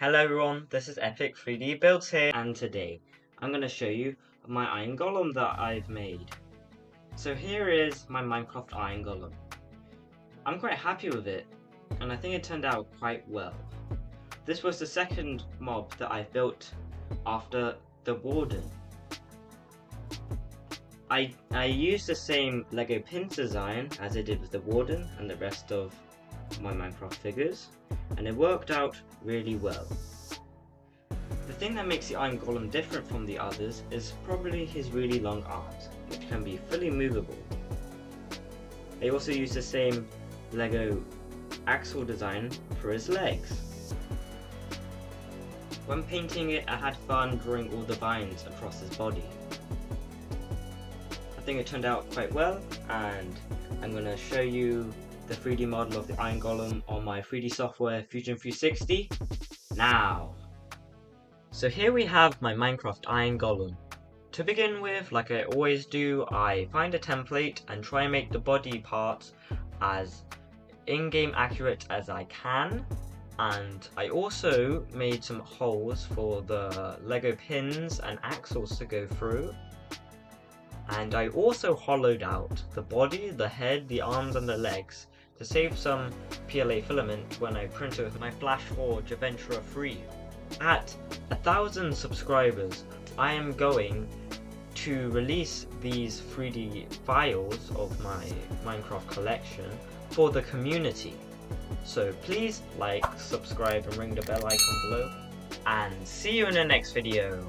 Hello everyone, this is Epic 3D Builds here, and today I'm going to show you my Iron Golem that I've made. So here is my Minecraft Iron Golem. I'm quite happy with it, and I think it turned out quite well. This was the second mob that I've built after the Warden. I used the same Lego pins design as I did with the Warden and the rest of my Minecraft figures, and it worked out really well. The thing that makes the Iron Golem different from the others is probably his really long arms, which can be fully movable. I also used the same Lego axle design for his legs. When painting it, I had fun drawing all the vines across his body. I think it turned out quite well, and I'm going to show you the 3D model of the Iron Golem on my 3D software Fusion 360 now. So here we have my Minecraft Iron Golem. To begin with, like I always do, I find a template and try and make the body parts as in-game accurate as I can. And I also made some holes for the Lego pins and axles to go through. And I also hollowed out the body, the head, the arms and the legs to save some PLA filament when I print it with my Flashforge Adventurer 3. At 1,000 subscribers, I am going to release these 3D files of my Minecraft collection for the community. So please like, subscribe and ring the bell icon below, and see you in the next video.